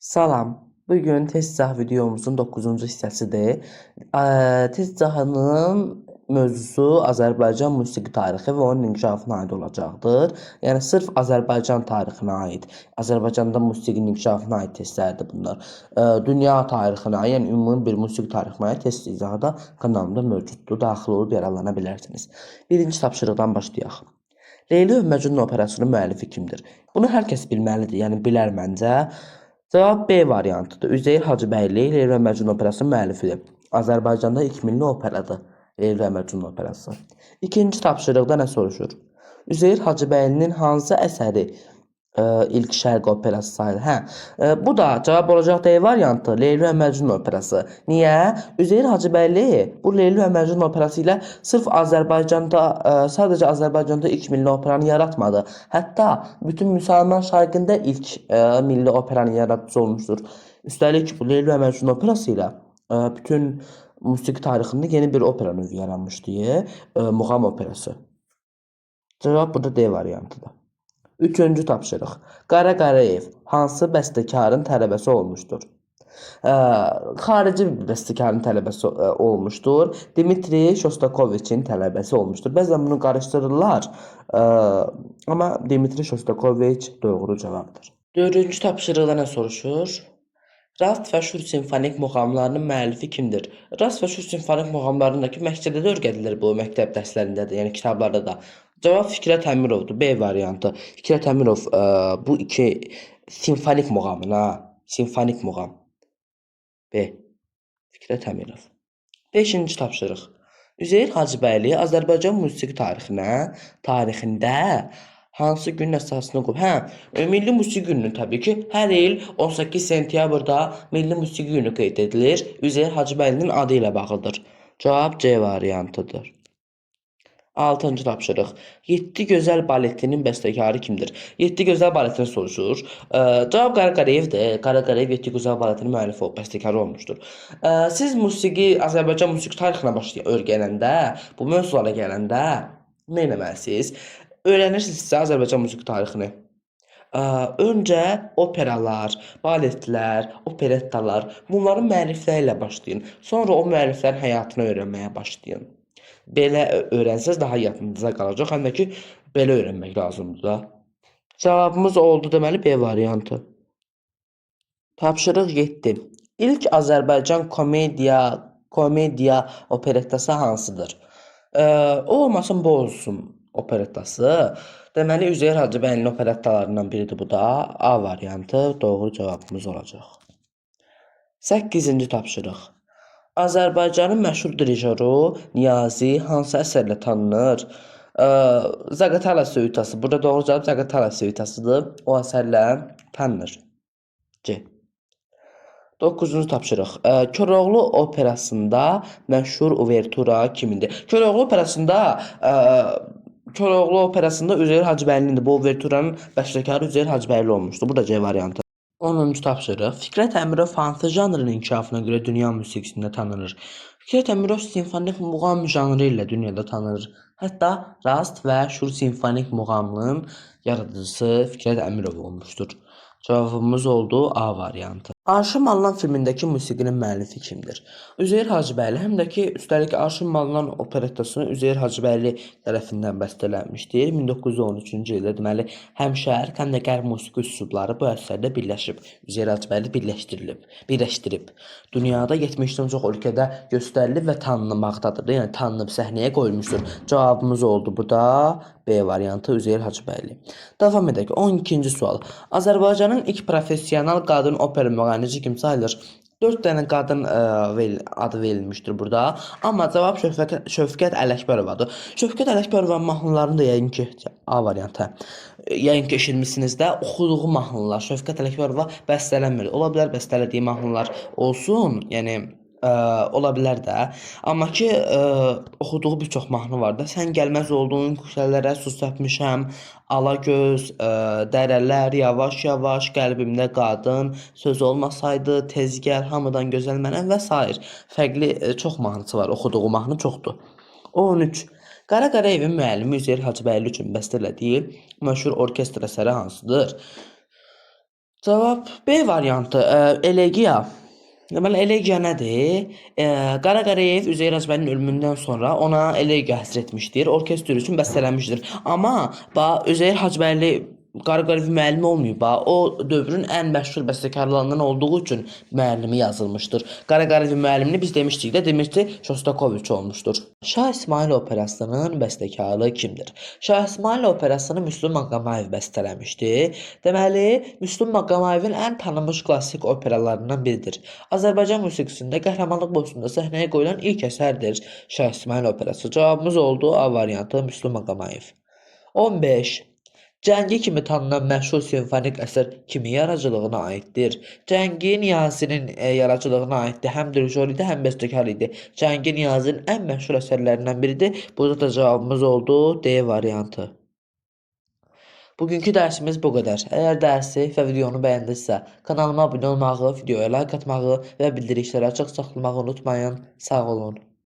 Salam. Bugün test izah videomuzun 9-cu hissəsidir. Test izahının mövzusu Azərbaycan musiqi tarixi və onun inkişafına aid olacaqdır. Yəni sırf Azərbaycan tarixinə aid, Azərbaycanda musiqinin inkişafına aid testlərdir bunlar. Dünya tarixinə, yəni ümumi bir musiqi tarixinə aid test izahı da kanalımda mövcuddur. Daxil olub yararlana bilərsiniz. Birinci tapşırıqdan başlayaq. Leyli və Məcnun operasının müəllifi kimdir? Bunu hər kəs bilməlidir, yəni bilər məncə. Cavab B variantıdır. Üzeyir Hacıbəyli Leyli və Məcnun operasının müəllifidir. Azərbaycanda ilk milli operadır Leyli və Məcnun operası. İkinci tapşırıqda nə soruşur? Üzeyir Hacıbəylinin hansı əsəri ilk şərq operası sayılır? Bu da cavab olacaq D variantı, Leyli və Məcnun operası. Niyə? Üzeyir Hacıbəyli bu Leyli və Məcnun operası ilə sırf Azərbaycanda, sadəcə Azərbaycanda ilk milli operanı yaratmadı. Hətta bütün müsəlman şərqində ilk milli operanın yaradıcısı olmuşdur. Üstəlik bu Leyli və Məcnun operası ilə bütün musiqi tarixində yeni bir opera növü yaranmışdı, muğam operası. Cavab burada D variantıdır. Üçüncü tapşırıq. Qara Qarayev hansı bəstəkarın tələbəsi olmuşdur? Xarici bir bəstəkarın tələbəsi olmuşdur. Dmitri Shostakovich'in tələbəsi olmuşdur. Bəzən bunu qarışdırırlar. Amma Dmitri Shostakovich doğru cavabdır. Dördüncü tapşırıqda nə soruşur? Rast və Şur simfonik muğamlarının müəllifi kimdir? Rast və Şur simfonik muğamlarındakı məktəbdə də öyrədilir bu, məktəb dərslərində də, yəni kitablarda da. Cavab Fikrət Əmirovdur, B variantı. Fikrət Əmirov bu iki simfonik muğamına, simfonik muğam. B. Fikrət Əmirov. Beşinci tapşırıq. Üzeyir Hacıbəyli Azərbaycan musiqi tarixində hansı günün əsasını qoyub? Milli musiqi gününü təbii ki, hər il 18 sentyabrda Milli musiqi günü qeyd edilir. Üzeyir Hacıbəylinin adı ilə bağlıdır. Cavab C variantıdır. Altıncı tapşırıq. 7 Gözəl baletinin bəstəkarı kimdir? 7 Gözəl baletini soruşur. Cavab Qara Qarayevdir. Qara Qarayev 7 Gözəl baletinin müəllifi olub, bəstəkarı olmuşdur. Siz Azərbaycan musiqi tarixinə öyrənəndə, bu mövzulara gələndə nə etməlisiniz? Öyrənirsinizsə Azərbaycan musiqi tarixini. Öncə operalar, baletlər, operettalar, bunların müəllifləri ilə başlayın. Sonra o müəlliflərin həyatını öyrənməyə başlayın. Belə öyrənsəz daha yadınıza qalacaq. Həm də ki, belə öyrənmək lazımdır da. Cavabımız oldu deməli B variantı. Tapşırıq 7. İlk Azərbaycan komediya operettası hansıdır? O olmasın, bu olsun operettası. Deməli, Üzeyir Hacıbəylinin operettalarından biridir bu da. A variantı doğru cavabımız olacaq. 8-ci tapşırıq. Azərbaycanın məşhur dirijoru Niyazi hansı əsərlə tanınır? Zaqatala suitası. Burada doğru cavab Zaqatala suitasıdır. O əsərlə tanınır. C. 9-cu tapşırıq. Koroğlu operasında məşhur uvertura kimindir? Koroğlu operasında Üzeyir Hacıbəylinin bu uverturanın bəstəkarı Üzeyir Hacıbəyli olmuşdur. Bu da C variantı. 10-cu tapşırıq. Fikrət Əmirov hansı janrın inkişafına görə dünya musiqisində tanınır? Fikrət Əmirov simfonik muğam janrı ilə dünyada tanınır. Hətta Rast və Şur simfonik muğamının yaradıcısı Fikrət Əmirov olmuşdur. Cavabımız oldu A variantı. Arşın Mallan filmindəki musiqinin müəllifi kimdir? Üzeyir Hacıbəyli, həm də ki, üstəlik Arşın Mallan operettasını Üzeyir Hacıbəyli tərəfindən bəstələnmişdir. 1913-cü ildə deməli həm şərq, həm də qərb musiqi üslubları bu əsərdə birləşib. Üzeyir Hacıbəyli birləşdirib. Dünyada 70-dən çox ölkədə göstərilib və tanınmaqdadır. Yəni tanınıb səhnəyə qoyulmuşdur. Cavabımız oldu bu da B variantı Üzeyir Hacıbəyli. Davam edək. 12-ci sual. Azərbaycanın ilk professional qadın opera müğənnisi kim sayılır? 4 dənə qadın adı verilmişdir burada. Amma cavab Şövkət Ələkbərovadır. Şövkət Ələkbərovanın mahnılarını da yəqin ki, A variantı. Yəqin ki, eşitmişsiniz də, oxuduğu mahnılar Şövkət Ələkbərova bəstələnmir. Ola bilər bəstələdiyi mahnılar olsun, yəni ola bilər də. Amma ki, oxuduğu bir çox mahnı var da. Sən gəlməz olduğun küçələrə su səpmişəm, Alagöz, dərələr, yavaş-yavaş, qəlbimdə qadın, söz olmasaydı, tez gəl, hamıdan gözəl mənəm və s. Fərqli çox mahnısı var, oxuduğu mahnı çoxdur. 13. Qara Qarayevin müəllimi Üzeyir Hacıbəyli üçün bəstələdiyi məşhur orkestr əsəri hansıdır? Cavab B variantı. Elegiya. Deməli, elegiya nədir? Qara Qarayev Üzeyir Hacıbəyinin ölümündən sonra ona elegiya həsr etmişdir. Orkestr üçün bəstələmişdir. Amma Üzeyir Hacıbəyli Qara Qarayev müəllimi olmayıb. O dövrün ən məşhur bəstəkarlarından olduğu üçün müəllimi yazılmışdır. Qara Qarayev müəllimini biz demişdik də, demişdik Shostakovich olmuşdur. Şah İsmayıl operasının bəstəkarı kimdir? Şah İsmayıl operasını Müslüm Maqamayev bəstələmişdi. Deməli, Müslüm Maqamayevin ən tanınmış klassik operalarından biridir. Azərbaycan musiqisində qəhrəmanlıq boyutunda səhnəyə qoyulan ilk əsərdir Şah İsmayıl operası. Cavabımız oldu A variantı Müslüm Maqamayev. 15. Cəngi kimi tanınan məşhur simfonik əsər kimin yaradıcılığına aiddir? Cəngi Niyazinin yaradıcılığına aiddir. Həm dirijor idi, həm bəstəkar idi. Cəngi Niyazinin ən məşhur əsərlərindən biridir. Burada da cavabımız oldu D variantı. Bugünkü dərsimiz bu qədər. Əgər dərsi və videonu bəyəndinizsə, kanalıma abunə olmağı, videoya like atmağı və bildirişləri açıq saxlamağı unutmayın. Sağ olun.